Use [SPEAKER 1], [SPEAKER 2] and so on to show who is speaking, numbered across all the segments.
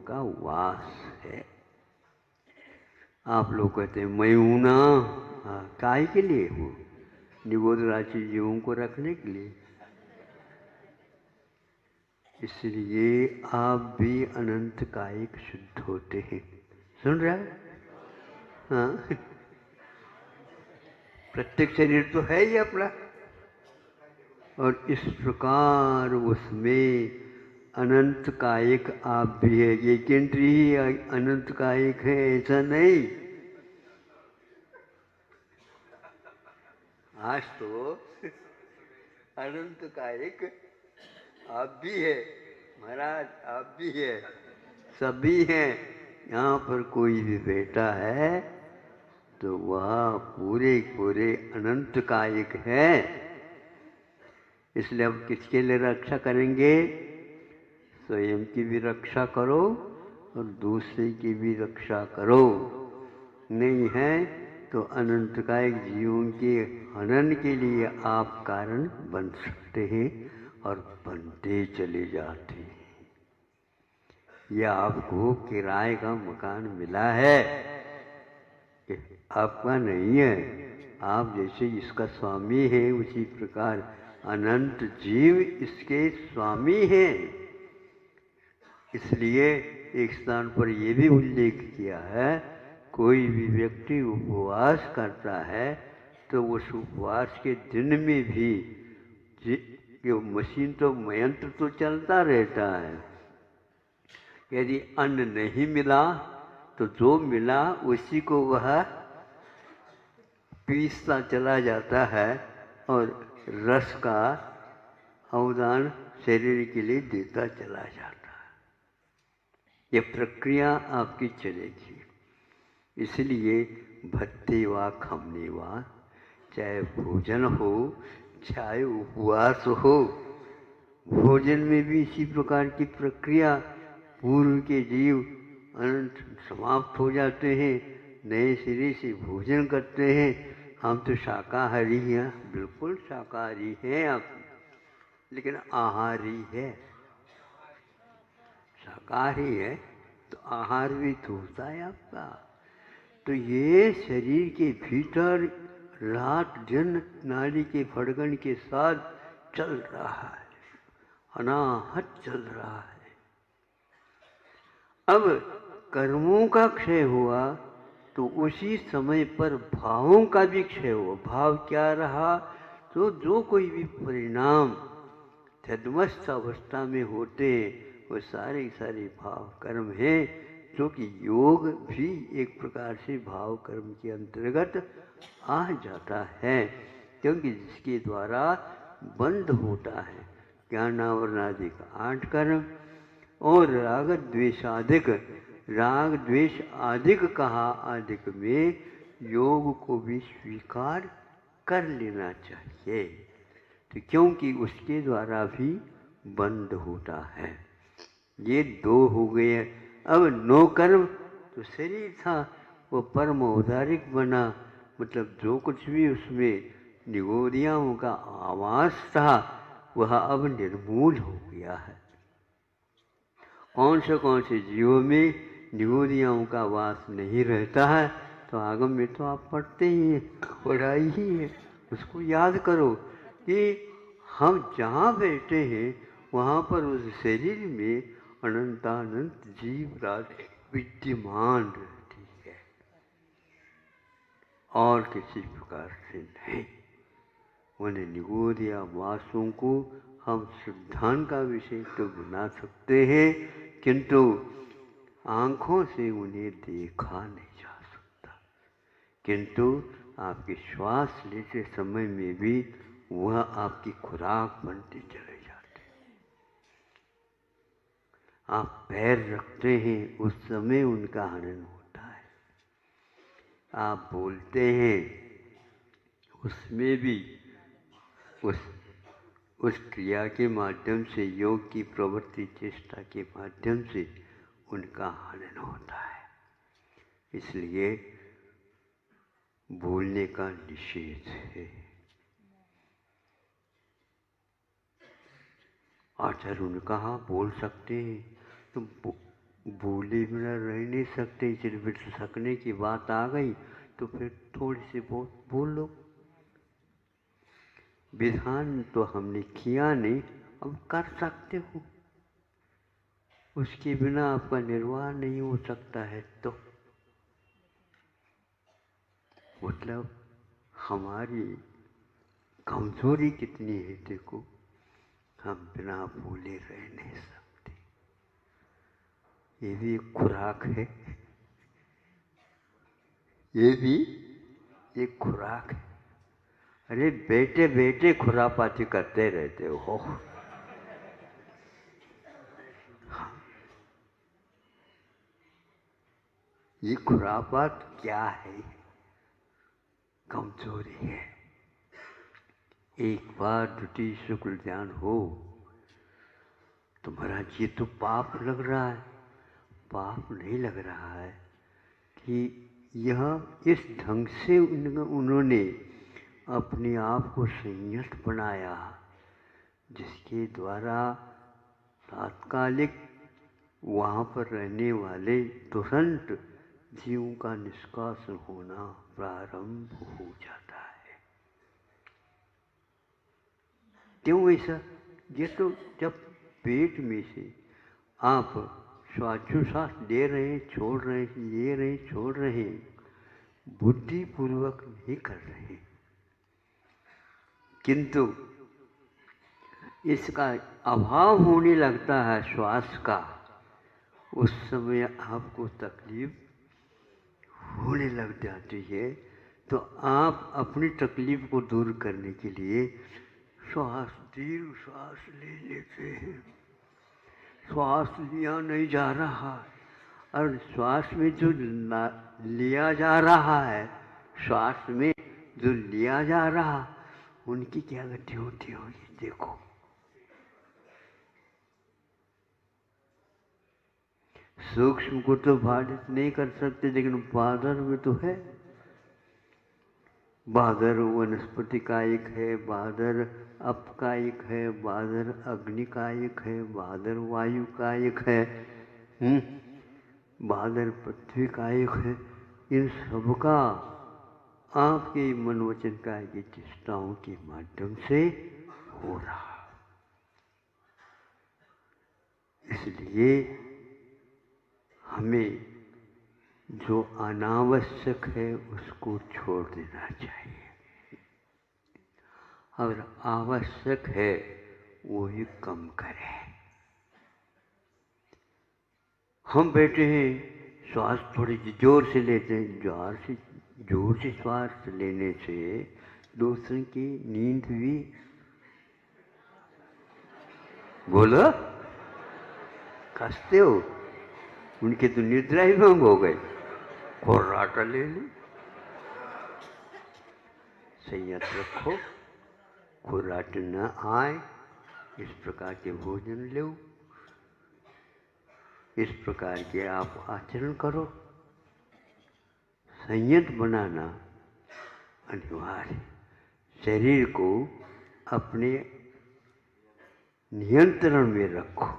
[SPEAKER 1] का वास है। आप लोग कहते हैं मैं हूं ना, काहे के लिए हूँ? निगोद राशि जीवों को रखने के लिए। इसलिए आप भी अनंत कायिक शुद्ध होते हैं। सुन रहा है? हाँ, प्रत्येक शरीर तो है ही अपना, और इस प्रकार उसमें अनंत कायिक आप भी है। ये इंद्रिय ही अनंत कायिक है ऐसा नहीं। आज तो अनंत कायिक आप भी है महाराज, आप भी है, सभी हैं। यहाँ पर कोई भी बैठा है तो वह पूरे पूरे अनंत कायिक है। इसलिए अब किसके लिए रक्षा करेंगे? स्वयं की भी रक्षा करो और दूसरे की भी रक्षा करो। नहीं है तो अनंत कायिक जीवों के हनन के लिए आप कारण बन सकते हैं और बनते चले जाते हैं। यह आपको किराए का मकान मिला है, आपका नहीं है। आप जैसे इसका स्वामी है उसी प्रकार अनंत जीव इसके स्वामी हैं। इसलिए एक स्थान पर यह भी उल्लेख किया है, कोई भी व्यक्ति उपवास करता है तो उस उपवास के दिन में भी मशीन तो यंत्र तो चलता रहता है। यदि अन्न नहीं मिला तो जो मिला उसी को वह पीसता चला जाता है और रस का अवदान शरीर के लिए देता चला जाता है। ये प्रक्रिया आपकी चलेगी। इसलिए भत्ते वा खमने वा, चाहे भोजन हो चाहे उपवास हो, भोजन में भी इसी प्रकार की प्रक्रिया। पूर्व के जीव अनंत समाप्त हो जाते हैं, नए सिरे से भोजन करते हैं। हम तो शाकाहारी हैं, बिल्कुल शाकाहारी हैं आप, लेकिन आहारी है। शाकाहारी है तो आहार भी तो होता है आपका। तो ये शरीर के भीतर रात दिन नाड़ी के फड़कन के साथ चल रहा है, अनाहत चल रहा है। अब कर्मों का क्षय हुआ तो उसी समय पर भावों का भी क्षय हुआ। भाव क्या रहा? तो जो कोई भी परिणाम तद्मस्त अवस्था में होते वो सारे सारे भाव कर्म हैं, जो कि योग भी एक प्रकार से भाव कर्म के अंतर्गत आ जाता है, क्योंकि जिसके द्वारा बंद होता है ज्ञानावरणादिक 8 कर्म और राग द्वेषादिक। राग द्वेष आदिक कहा, आदिक में योग को भी स्वीकार कर लेना चाहिए, तो क्योंकि उसके द्वारा भी बंद होता है। ये 2 हो गए। अब 9 कर्म तो शरीर था, वो परम औदारिक बना, मतलब जो कुछ भी उसमें निगोदियाओं का आवास था वह अब निर्मूल हो गया है। कौन से जीवों में निगोदियाओं का वास नहीं रहता है? तो आगम में तो आप पढ़ते ही हैं, पढ़ाई ही है। उसको याद करो कि हम जहाँ बैठे हैं वहाँ पर उस शरीर में अनंतानंत जीव राशि विद्यमान रहती है, और किसी प्रकार से नहीं। उन्हें निगोदिया वासों को हम श्रद्धान का विषय तो बना सकते हैं, किंतु आँखों से उन्हें देखा नहीं जा सकता। किंतु आपके श्वास लेते समय में भी वह आपकी खुराक बनते चले जाते हैं। आप पैर रखते हैं उस समय उनका हनन होता है। आप बोलते हैं उसमें भी उस क्रिया के माध्यम से, योग की प्रवृत्ति चेष्टा के माध्यम से उनका हनन होता है। इसलिए बोलने का निषेध है। आचार्य ने कहा बोल सकते हैं, तो भूले बिना रह नहीं सकते, इसलिए फिर सकने की बात आ गई तो फिर थोड़ी सी बहुत भूल लो। विधान तो हमने किया नहीं, अब कर सकते हो, उसके बिना आपका निर्वाह नहीं हो सकता है। तो मतलब हमारी कमजोरी कितनी है देखो, हम बिना भूले रह नहीं सकते। ये भी एक खुराक है, ये भी एक खुराक है। अरे बेटे बेटे खुरापाती करते रहते हो। हाँ, ये खुरापात क्या है? कमजोरी है। एक बार द्वितीय शुक्ल ध्यान हो तो महाराज ये तो पाप लग रहा है। पाप नहीं लग रहा है कि यह इस ढंग से उन्होंने अपने आप को संयत बनाया, जिसके द्वारा तात्कालिक वहाँ पर रहने वाले तुरंत जीवों का निष्कासन होना प्रारंभ हो जाता है। क्यों ऐसा? ये तो जब पेट में से आप श्वासोच्छ्वास ले रहे हैं, छोड़ रहे हैं, ले रहे हैं, छोड़ रहे हैं, बुद्धिपूर्वक नहीं कर रहे, किंतु इसका अभाव होने लगता है श्वास का, उस समय आपको तकलीफ होने लग जाती है। तो आप अपनी तकलीफ को दूर करने के लिए श्वास, दीर्घ श्वास ले लेते हैं। श्वास लिया नहीं जा रहा, और श्वास में जो लिया जा रहा है, श्वास में जो लिया जा रहा, उनकी क्या गति होती होगी देखो। सूक्ष्म को तो बाधित नहीं कर सकते, लेकिन बादर में तो है। बादर वनस्पति का एक है, बादर अप का एक है, बादर अग्नि का एक है, बादर वायु का एक है, बादर पृथ्वी का एक है। इन सबका आपके मनोवचन का ये चेष्टाओं के माध्यम से हो रहा। इसलिए हमें जो अनावश्यक है उसको छोड़ देना चाहिए, और आवश्यक है वो ही कम करें। हम बैठे हैं, श्वास थोड़ी जोर से लेते हैं, जोर से श्वास लेने से दूसरे की नींद भी, बोलो, कसते हो, उनके तो निद्रा ही भंग हो गई। खुर्राटा ले ली। संयत रखो, खुर्राट न आए, इस प्रकार के भोजन लो, इस प्रकार के आप आचरण करो। संयत बनाना अनिवार्य। शरीर को अपने नियंत्रण में रखो,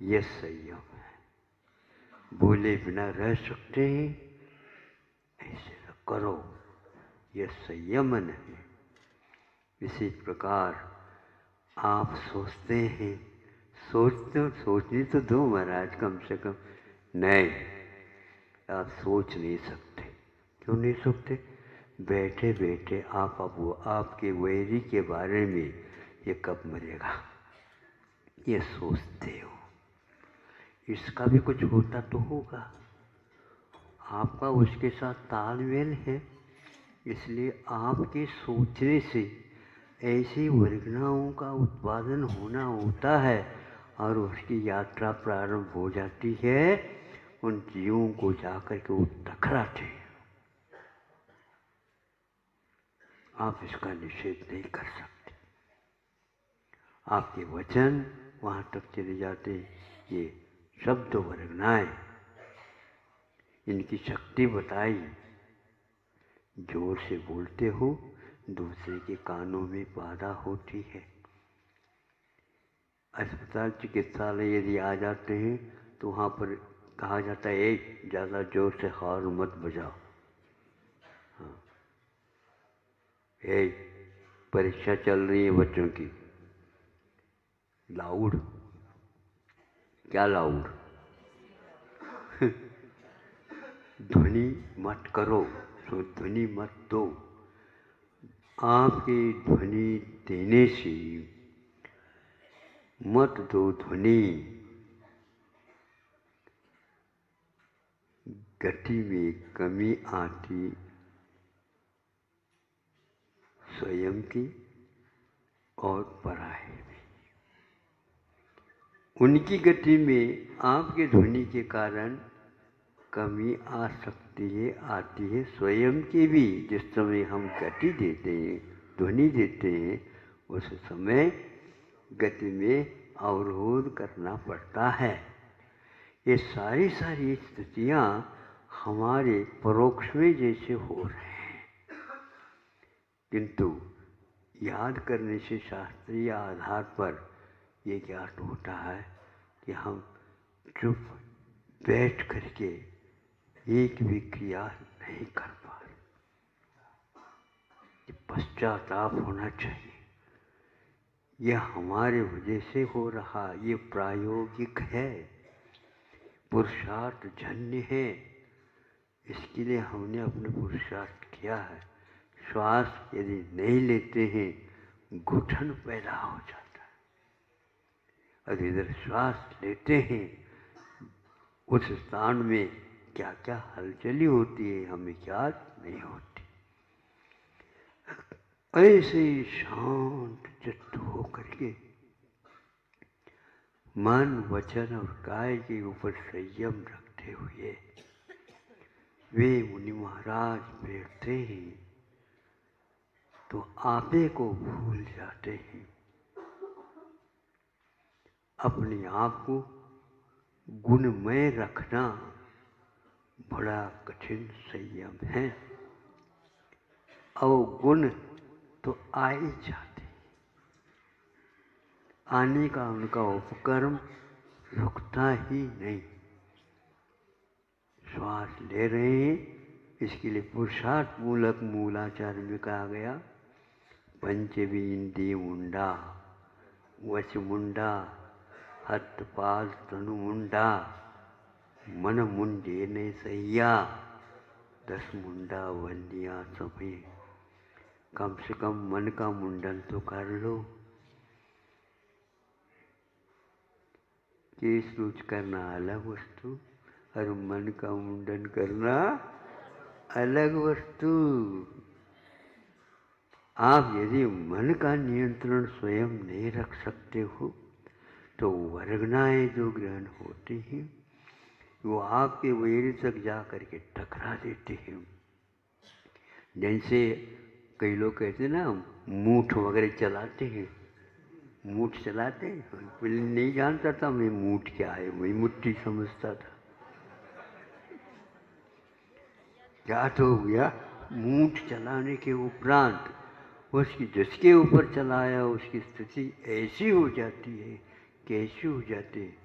[SPEAKER 1] यह संयम है। बोले बिना रह सकते हैं, ऐसे करो, यह संयमन है। इसी प्रकार आप सोचते हैं, सोचने तो दो महाराज कम से कम। नहीं, आप सोच नहीं सकते। क्यों नहीं सकते? बैठे बैठे आप अब आपके वैरी के बारे में ये कब मरेगा ये सोचते हो। इसका भी कुछ होता तो होगा, आपका उसके साथ तालमेल है, इसलिए आपके सोचने से ऐसी वर्गनाओं का उत्पादन होना होता है, और उसकी यात्रा प्रारंभ हो जाती है। उन जीवों को जाकर के वो टकराते हैं। आप इसका निषेध नहीं कर सकते। आपके वचन वहाँ तक चले जाते, ये शब्द वर्गनाएं, इनकी शक्ति बताई। जोर से बोलते हो, दूसरे के कानों में बाधा होती है। अस्पताल चिकित्सालय यदि आ जाते हैं, तो तो वहाँ पर कहा जाता है ज़्यादा जोर से हॉर्न मत बजाओ। हाँ, परीक्षा चल रही है बच्चों की, लाउड, क्या लाउड? ध्वनि मत करो, तो ध्वनि मत दो। आपकी ध्वनि देने से मत दो ध्वनि, गति में कमी आती स्वयं की और पराये में। उनकी गति में आपके ध्वनि के कारण कमी आ सकती है, आती है स्वयं की भी। जिस समय हम गति देते हैं, ध्वनि देते हैं, उस समय गति में अवरोध करना पड़ता है। ये सारी स्थितियाँ हमारे परोक्ष में जैसे हो रहे हैं, किंतु याद करने से शास्त्रीय आधार पर ये ज्ञात होता है कि हम चुप बैठ करके एक भी क्रिया नहीं कर पा रहे। पश्चाताप होना चाहिए। यह हमारे वजह से हो रहा, ये प्रायोगिक है, पुरुषार्थ जन्य है। इसके लिए हमने अपने पुरुषार्थ किया है। श्वास यदि नहीं लेते हैं, घुटन पैदा हो जाता है, और इधर श्वास लेते हैं, उस स्थान में क्या क्या हलचली होती है हमें याद नहीं होती। ऐसे ही शांत चित्त हो करके मन, वचन और काय के ऊपर संयम रखते हुए वे मुनि महाराज बैठते हैं तो आपे को भूल जाते हैं। अपने आप को गुणमय रखना बड़ा कठिन संयम है। और गुण तो आ ही जाते, आने का उनका उपक्रम रुकता ही नहीं। श्वास ले रहे हैं, इसके लिए पुरुषार्थ मूलक मूलाचार में कहा गया, पंचविंदी मुंडा, वच मुंडा, हथ पाद तनु मुंडा, मन मुंडे ने सैया, 10 मुंडा वंदिया सभी। कम से कम मन का मुंडन तो कर लो। केस लूच करना अलग वस्तु और मन का मुंडन करना अलग वस्तु। आप यदि मन का नियंत्रण स्वयं नहीं रख सकते हो तो वर्गनाएं जो ग्रहण होती हैं वो आपके वैर तक जा करके टकरा देते हैं। जैसे कई लोग कहते हैं ना, मूठ वगैरह चलाते हैं, मूठ चलाते हैं। पहले नहीं जानता था मैं मूठ क्या है, वही मुट्ठी समझता था। क्या तो हो गया, मूठ चलाने के उपरांत उसकी जिसके ऊपर चलाया उसकी स्थिति ऐसी हो जाती है, कैसी हो जाती है,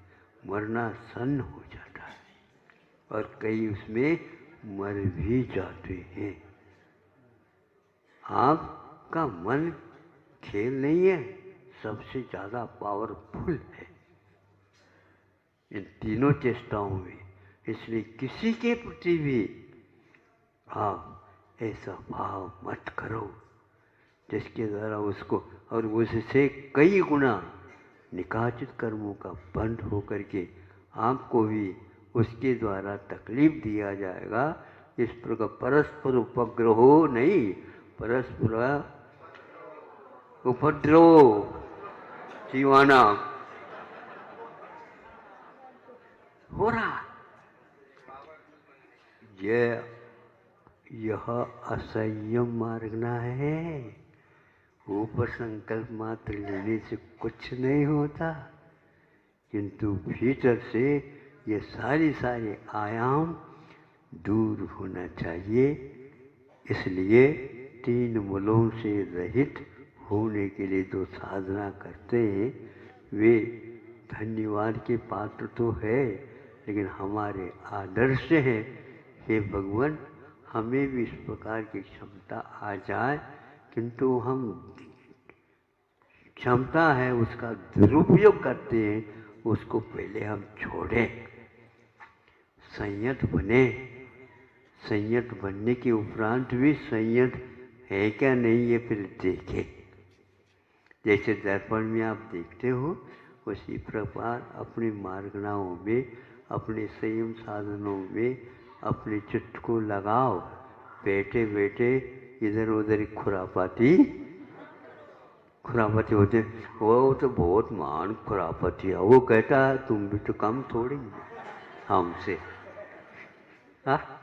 [SPEAKER 1] मरना सन्न हो जाता है और कई उसमें मर भी जाते हैं। आपका मन खेल नहीं है, सबसे ज़्यादा पावरफुल है इन तीनों चेष्टाओं में। इसलिए किसी के प्रति भी आप ऐसा भाव मत करो जिसके द्वारा उसको और उससे कई गुना निकाचित कर्मों का बंध हो करके आपको भी उसके द्वारा तकलीफ दिया जाएगा। इस प्रकार परस्पर उपग्रहो नहीं, परस्पर उपद्रव जीवाना हो रहा। यह असंयम मार्गना है। ऊपर संकल्प मात्र लेने से कुछ नहीं होता, किंतु भीतर से ये सारे आयाम दूर होना चाहिए। इसलिए 3 मूलों से रहित होने के लिए जो साधना करते हैं वे धन्यवाद के पात्र तो है, लेकिन हमारे आदर्श है, हे भगवान हमें भी इस प्रकार की क्षमता आ जाए, किंतु हम क्षमता है उसका दुरुपयोग करते हैं, उसको पहले हम छोड़ें, संयत बने। संयत बनने के उपरांत भी संयत है क्या नहीं है फिर देखें। जैसे दर्पण में आप देखते हो, उसी प्रकार अपनी मार्गनाओं में, अपने संयम साधनों में अपने चित्त को लगाओ। बैठे बैठे इधर उधर खुरापाती होते, वो तो बहुत महान खुरापाती है, वो कहता है तुम भी तो कम थोड़ी हमसे। हाँ,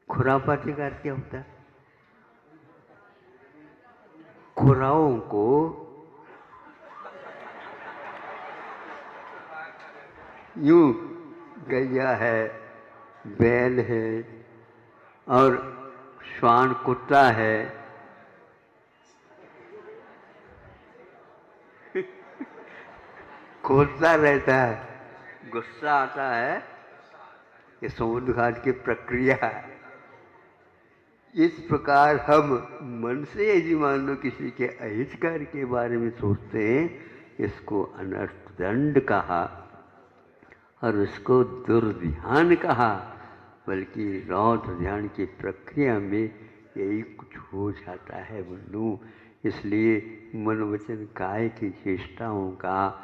[SPEAKER 1] खुरापाती का क्या होता है? खुराओं को यूं गैया है, बैल है और श्वान कुत्ता है, खोजता रहता है, गुस्सा आता है, ये समुद्र घाट की प्रक्रिया है। इस प्रकार हम मन से यदि मान लो किसी के अहितकार के बारे में सोचते हैं, इसको अनर्थ दंड कहा और उसको दुर्ध्यान कहा। बल्कि रौद्र ध्यान की प्रक्रिया में यही कुछ हो जाता है बंधु। इसलिए मन वचन काय की चेष्टाओं का